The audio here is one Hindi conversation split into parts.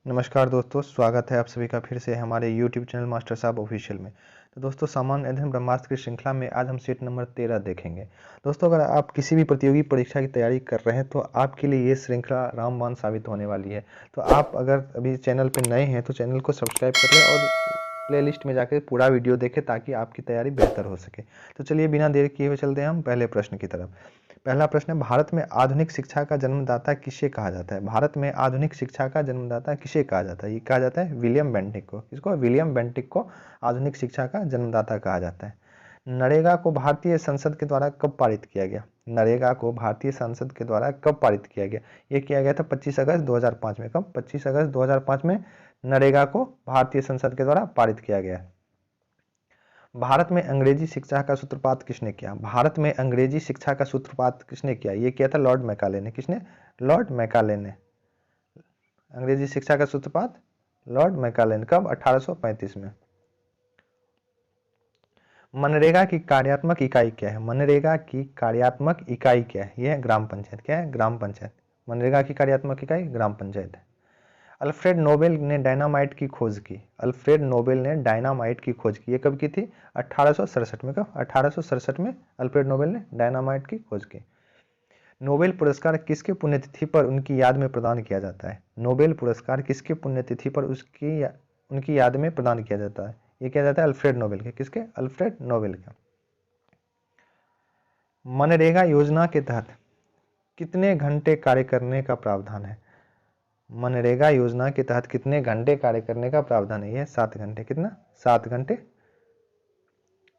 नमस्कार दोस्तों, स्वागत है आप सभी का फिर से हमारे YouTube चैनल मास्टर साहब ऑफिशियल में। तो दोस्तों, सामान्य अध्ययन ब्रह्मास्त्र की श्रृंखला में आज हम सेट नंबर 13 देखेंगे। दोस्तों, अगर आप किसी भी प्रतियोगी परीक्षा की तैयारी कर रहे हैं तो आपके लिए ये श्रृंखला रामबाण साबित होने वाली है। तो आप अगर अभी चैनल पर नए हैं तो चैनल को सब्सक्राइब कर लें और प्लेलिस्ट में जाकर पूरा वीडियो देखें ताकि आपकी तैयारी बेहतर हो सके। तो चलिए बिना देर किए हुए चलते हैं हम पहले प्रश्न की तरफ। पहला प्रश्न है, भारत में आधुनिक शिक्षा का जन्मदाता किसे कहा जाता है? भारत में आधुनिक शिक्षा का जन्मदाता किसे कहा जाता है? ये कहा जाता है विलियम बेंटिक को। किसको? विलियम बेंटिक को आधुनिक शिक्षा का जन्मदाता कहा जाता है। नरेगा को भारतीय संसद के द्वारा कब पारित किया गया? नरेगा को भारतीय संसद के द्वारा कब पारित किया गया? ये किया गया था 25 अगस्त 2005 में। कब? 25 अगस्त 2005 में नरेगा को भारतीय संसद के द्वारा पारित किया गया। भारत में अंग्रेजी शिक्षा का सूत्रपात किसने किया? भारत में अंग्रेजी शिक्षा का सूत्रपात किसने किया? ये किया था लॉर्ड मैकाले ने। किसने? लॉर्ड मैकाले ने। अंग्रेजी शिक्षा का सूत्रपात लॉर्ड मैकाले ने। कब? 1835 में। मनरेगा की कार्यात्मक इकाई क्या है? मनरेगा की कार्यात्मक इकाई क्या है? यह है ग्राम पंचायत। क्या है? ग्राम पंचायत। मनरेगा की कार्यात्मक इकाई ग्राम पंचायत है। अल्फ्रेड नोबेल ने डायनामाइट की खोज की। अल्फ्रेड नोबेल ने डायनामाइट की खोज की। ये कब की थी? 1867 में। कब? 1867 में अल्फ्रेड नोबेल ने डायनामाइट की खोज की। नोबेल पुरस्कार किसके पुण्यतिथि पर उनकी याद में प्रदान किया जाता है? नोबेल पुरस्कार किसके पुण्यतिथि पर उनकी याद में प्रदान किया जाता है? ये किया जाता है अल्फ्रेड नोबेल के। किसके? अल्फ्रेड नोबेल के। मनरेगा योजना के तहत कितने घंटे कार्य करने का प्रावधान है? मनरेगा योजना के तहत कितने घंटे कार्य करने का प्रावधान है? यह 7 घंटे। कितना? 7 घंटे।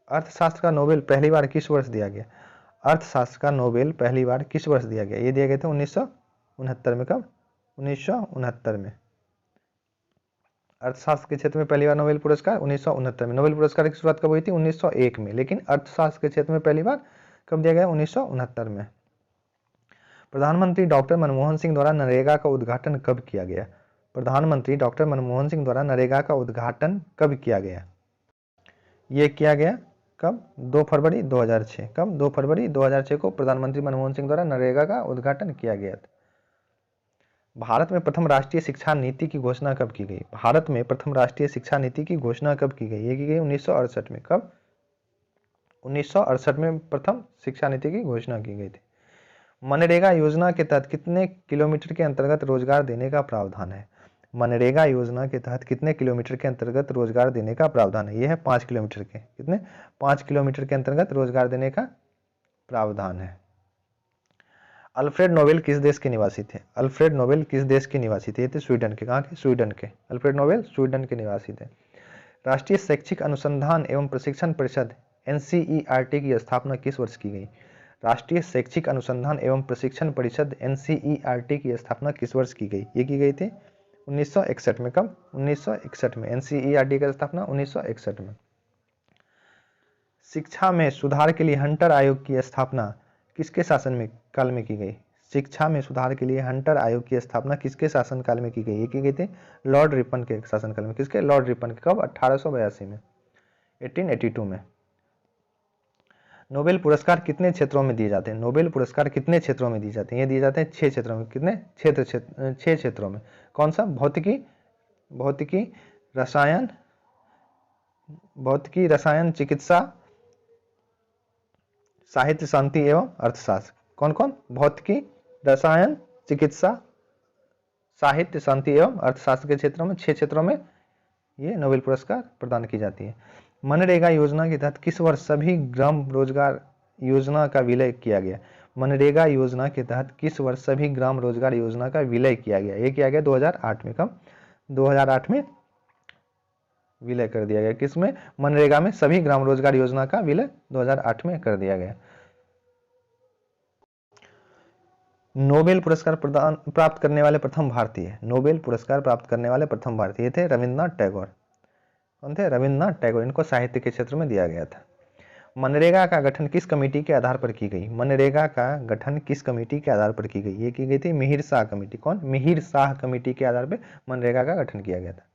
अर्थशास्त्र का नोबेल पहली बार किस वर्ष दिया गया? अर्थशास्त्र का नोबेल पहली बार किस वर्ष दिया गया? ये दिया गया था 1969 में। कब? 1969 में। अर्थशास्त्र के क्षेत्र में पहली बार नोबेल पुरस्कार 1969 में। नोबेल पुरस्कार की शुरुआत कब हुई थी? 1901 में, लेकिन अर्थशास्त्र के क्षेत्र में पहली बार कब दिया गया? 1969 में। प्रधानमंत्री डॉक्टर मनमोहन सिंह द्वारा नरेगा का उद्घाटन कब किया गया? प्रधानमंत्री डॉक्टर मनमोहन सिंह द्वारा नरेगा का उद्घाटन कब किया गया? यह किया गया कब? 2 फरवरी 2006। कब? 2 फरवरी 2006 को प्रधानमंत्री मनमोहन सिंह द्वारा नरेगा का उद्घाटन किया गया था। भारत में प्रथम राष्ट्रीय शिक्षा नीति की घोषणा कब की गई? भारत में प्रथम राष्ट्रीय शिक्षा नीति की घोषणा कब की गई? ये की गई 1968 में। कब? 1968 में प्रथम शिक्षा नीति की घोषणा की गई थी। मनरेगा योजना के तहत कितने किलोमीटर के अंतर्गत रोजगार देने का प्रावधान है? मनरेगा योजना के तहत कितने किलोमीटर के अंतर्गत रोजगार देने का प्रावधान है? यह है 5 किलोमीटर के। कितने? 5 किलोमीटर के अंतर्गत रोजगार देने का प्रावधान है। अल्फ्रेड नोबेल किस देश के निवासी थे? अल्फ्रेड नोबेल किस देश के निवासी थे? ये थे स्वीडन के। कहाँ के? स्वीडन के। अल्फ्रेड नोबेल स्वीडन के निवासी थे। राष्ट्रीय शैक्षिक अनुसंधान एवं प्रशिक्षण परिषद NCERT की स्थापना किस वर्ष की गई? राष्ट्रीय शैक्षिक अनुसंधान एवं प्रशिक्षण परिषद NCERT की स्थापना किस वर्ष की गई? ये की गई थी 1961 में। कब? 1961 में। NCERT की स्थापना 1961 में। शिक्षा में सुधार के लिए हंटर आयोग की स्थापना किसके शासन काल में की गई? शिक्षा में सुधार के लिए हंटर आयोग की स्थापना किसके शासन काल में की गई? ये की गई थी लॉर्ड रिपन के शासन काल में। किसके? लॉर्ड रिपन के। कब? 1882 में। 1882 में। नोबेल पुरस्कार कितने क्षेत्रों में दिए जाते हैं? नोबेल पुरस्कार कितने क्षेत्रों में दिए जाते हैं? ये दिए जाते हैं 6 क्षेत्रों में। कितने? 6 क्षेत्रों में। कौन सा? भौतिकी, रसायन, चिकित्सा, साहित्य, शांति एवं अर्थशास्त्र। कौन कौन? भौतिकी, रसायन, चिकित्सा, साहित्य, शांति एवं अर्थशास्त्र के क्षेत्रों में, 6 क्षेत्रों में ये नोबेल पुरस्कार प्रदान की जाती है। मनरेगा योजना के तहत किस वर्ष सभी ग्राम रोजगार योजना का विलय किया गया? मनरेगा योजना के तहत किस वर्ष सभी ग्राम रोजगार योजना का विलय किया गया? ये किया गया 2008 में। कब? 2008 में विलय कर दिया गया। किसमें? मनरेगा में सभी ग्राम रोजगार योजना का विलय 2008 में कर दिया गया। नोबेल पुरस्कार प्राप्त करने वाले प्रथम भारतीय। नोबेल पुरस्कार प्राप्त करने वाले प्रथम भारतीय थे रविन्द्रनाथ टैगोर। कौन थे? रविन्द्रनाथ टैगोर। इनको साहित्य के क्षेत्र में दिया गया था। मनरेगा का गठन किस कमेटी के आधार पर की गई? मनरेगा का गठन किस कमेटी के आधार पर की गई? ये की गई थी मिहिर शाह कमेटी। कौन? मिहिर शाह कमेटी के आधार पर मनरेगा का गठन किया गया था।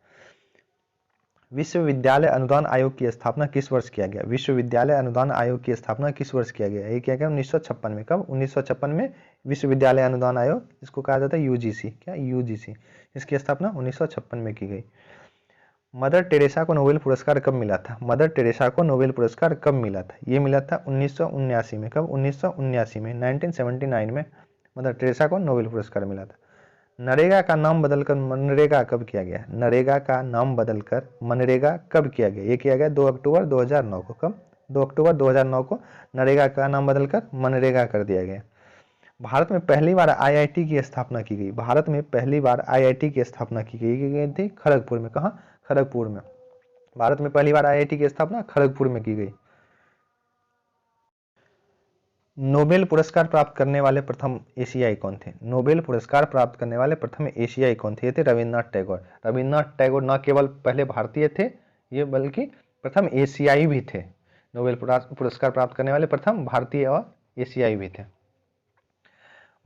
विश्वविद्यालय अनुदान आयोग की स्थापना किस वर्ष किया गया? विश्वविद्यालय अनुदान आयोग की स्थापना किस वर्ष किया गया? ये किया गया 1956 में। कब? 1956 में विश्वविद्यालय अनुदान आयोग, इसको कहा जाता है यूजीसी। क्या? यूजीसी। इसकी स्थापना 1956 में की गई। मदर टेरेसा को नोबेल पुरस्कार कब मिला था? मदर टेरेसा को नोबेल पुरस्कार कब मिला था? ये मिला था 1979 में। कब? 1979 में, 1979 में मदर टेरेसा को नोबेल पुरस्कार मिला था। नरेगा का नाम बदलकर मनरेगा कब किया गया? नरेगा का नाम बदलकर मनरेगा कब किया गया? ये किया गया 2 अक्टूबर 2009 को। कब? 2 अक्टूबर 2009 को नरेगा का नाम बदलकर मनरेगा कर दिया गया। भारत में पहली बार आईआईटी की स्थापना की गई। भारत में पहली बार आईआईटी की स्थापना की गई थी खड़गपुर में। कहाँ? खड़गपुर में। भारत में पहली बार आईआईटी की स्थापना खड़गपुर में की गई। नोबेल पुरस्कार प्राप्त करने वाले प्रथम एशियाई कौन थे? नोबेल पुरस्कार प्राप्त करने वाले प्रथम एशियाई कौन थे? ये थे रविन्द्रनाथ टैगोर। रविन्द्रनाथ टैगोर न केवल पहले भारतीय थे ये, बल्कि प्रथम एशियाई भी थे। नोबेल पुरस्कार प्राप्त करने वाले प्रथम भारतीय और एशियाई भी थे।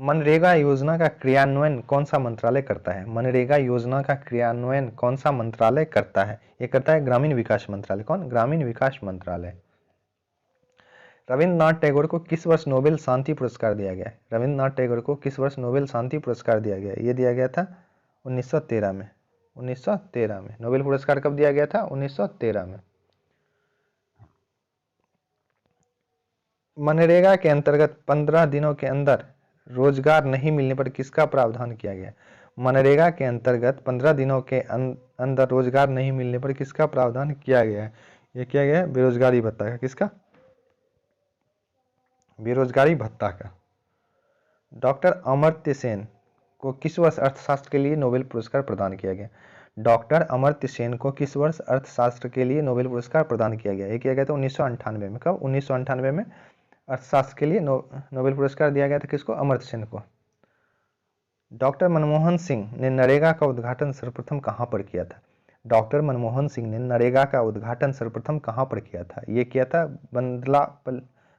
मनरेगा योजना का क्रियान्वयन कौन सा मंत्रालय करता है? मनरेगा योजना का क्रियान्वयन कौन सा मंत्रालय करता है? ये करता है ग्रामीण विकास मंत्रालय। कौन? ग्रामीण विकास मंत्रालय। रविन्द्रनाथ टैगोर को किस वर्ष नोबेल शांति पुरस्कार दिया गया? रविन्द्रनाथ टैगोर को किस वर्ष नोबेल शांति पुरस्कार दिया गया? ये दिया गया था 1913 में। 1913 में। नोबेल पुरस्कार कब दिया गया था? 1913 में। मनरेगा के अंतर्गत 15 दिनों के अंदर रोजगार नहीं मिलने पर किसका प्रावधान किया गया? मनरेगा के अंतर्गत 15 दिनों के अंदर रोजगार नहीं मिलने पर किसका प्रावधान किया गया है? ये किया गया है बेरोजगारी भत्ता का। किसका? बेरोजगारी भत्ता का। डॉक्टर अमर्त्य सेन को किस वर्ष अर्थशास्त्र के लिए नोबेल पुरस्कार प्रदान किया गया? डॉक्टर अमर्त्य सेन को किस वर्ष अर्थशास्त्र के लिए नोबेल पुरस्कार प्रदान किया गया? ये किया गया था 1998 में। कब? 1998 में अर्थशास्त्र के लिए नोबेल पुरस्कार दिया गया था। किसको? अमर्त्य सेन को। डॉक्टर मनमोहन सिंह ने नरेगा का उद्घाटन सर्वप्रथम कहां पर किया था? डॉक्टर मनमोहन सिंह ने नरेगा का उद्घाटन सर्वप्रथम कहां पर किया था? ये किया था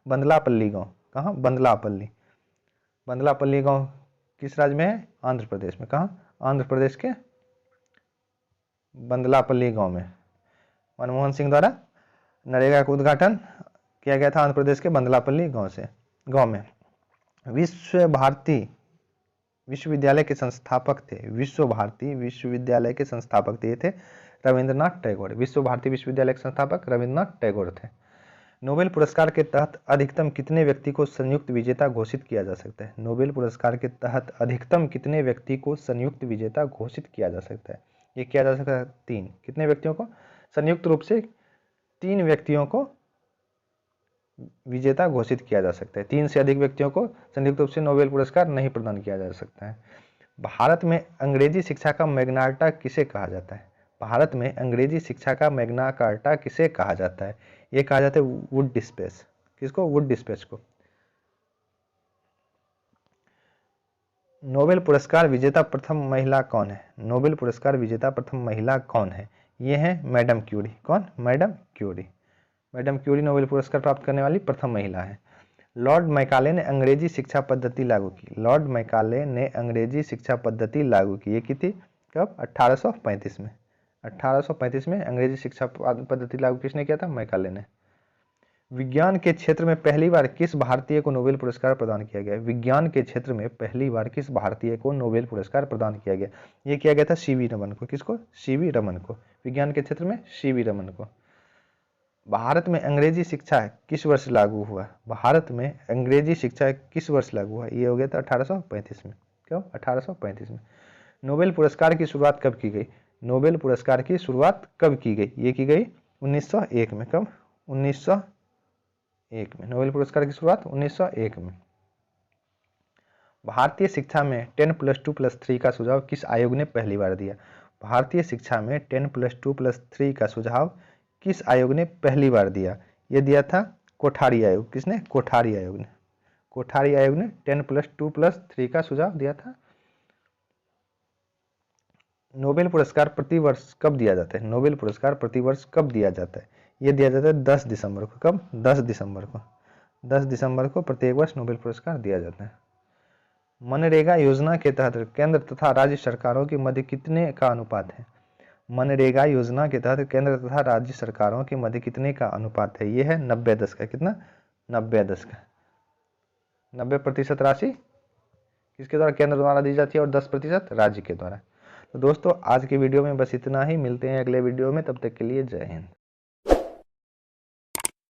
बंदलापल्ली गांव। कहाँ? बंदलापल्ली। बंदलापल्ली गांव किस राज्य में है? आंध्र प्रदेश में। कहाँ? आंध्र प्रदेश के बंदलापल्ली गांव में मनमोहन सिंह द्वारा नरेगा का उद्घाटन किया गया था आंध्र प्रदेश के बंदलापल्ली गांव में। विश्व भारती विश्वविद्यालय के संस्थापक थे। विश्व भारती विश्वविद्यालय के संस्थापक थे रविन्द्रनाथ टैगोर। विश्व भारती विश्वविद्यालय के संस्थापक रविन्द्रनाथ टैगोर थे। नोबेल पुरस्कार के तहत अधिकतम कितने व्यक्ति को संयुक्त विजेता घोषित किया जा सकता है? नोबेल पुरस्कार के तहत अधिकतम कितने व्यक्ति को संयुक्त विजेता घोषित किया जा सकता है? ये किया जा सकता है 3। कितने व्यक्तियों को? संयुक्त रूप से 3 व्यक्तियों को विजेता घोषित किया जा सकता है। 3 से अधिक व्यक्तियों को संयुक्त रूप से नोबेल पुरस्कार नहीं प्रदान किया जा सकता है। भारत में अंग्रेजी शिक्षा का मैग्ना कार्टा किसे कहा जाता है? भारत में अंग्रेजी शिक्षा का मैग्ना कार्टा किसे कहा जाता है? ये कहा जाता है वुड डिस्पेच। किसको? वुड डिस्पेच को। नोबेल पुरस्कार विजेता प्रथम महिला कौन है? नोबेल पुरस्कार विजेता प्रथम महिला कौन है? ये है मैडम क्यूरी। कौन? Madam Curie. Madam Curie Nobel पुरस्कार प्राप्त करने वाली प्रथम महिला है। लॉर्ड मैकाले ने अंग्रेजी शिक्षा पद्धति लागू की। लॉर्ड मैकाले ने अंग्रेजी शिक्षा पद्धति लागू की। ये की थी कब? 1835 में। 1835 में अंग्रेजी शिक्षा पद्धति लागू किसने किया था? मैकाले ने। विज्ञान के क्षेत्र में पहली बार किस भारतीय को नोबेल पुरस्कार प्रदान किया गया? विज्ञान के क्षेत्र में पहली बार किस भारतीय को नोबेल पुरस्कार प्रदान किया गया? ये किया गया था सीवी रमन को। किसको? सीवी रमन को। विज्ञान के क्षेत्र में सीवी रमन को। भारत में अंग्रेजी शिक्षा किस वर्ष लागू हुआ? भारत में अंग्रेजी शिक्षा किस वर्ष लागू हुआ? ये हो गया था 1835 में। क्यों? 1835 में। नोबेल पुरस्कार की शुरुआत कब की गई? नोबेल पुरस्कार की शुरुआत कब की गई? ये की गई 1901 में। कब? 1901 में। नोबेल पुरस्कार की शुरुआत 1901 में। भारतीय शिक्षा में 10+2+3 का सुझाव किस आयोग ने पहली बार दिया? भारतीय शिक्षा में 10+2+3 का सुझाव किस आयोग ने पहली बार दिया? यह दिया था कोठारी आयोग। किसने? कोठारी आयोग ने। कोठारी आयोग ने 10+2+3 का सुझाव दिया था। नोबेल पुरस्कार प्रति वर्ष कब दिया जाता है? नोबेल पुरस्कार प्रति वर्ष कब दिया जाता है? यह दिया जाता है 10 दिसंबर को। कब? 10 दिसंबर को। 10 दिसंबर को प्रत्येक वर्ष नोबेल पुरस्कार दिया जाता है। मनरेगा योजना के तहत केंद्र तथा राज्य सरकारों के मध्य कितने का अनुपात है? मनरेगा योजना के तहत केंद्र तथा राज्य सरकारों के मध्य कितने का अनुपात है? यह है 90-10 का। कितना? 90-10 का। 90% राशि किसके द्वारा? केंद्र द्वारा दी जाती है और 10% राज्य के द्वारा। तो दोस्तों आज की वीडियो में बस इतना ही, मिलते हैं अगले वीडियो में, तब तक के लिए जय हिंद।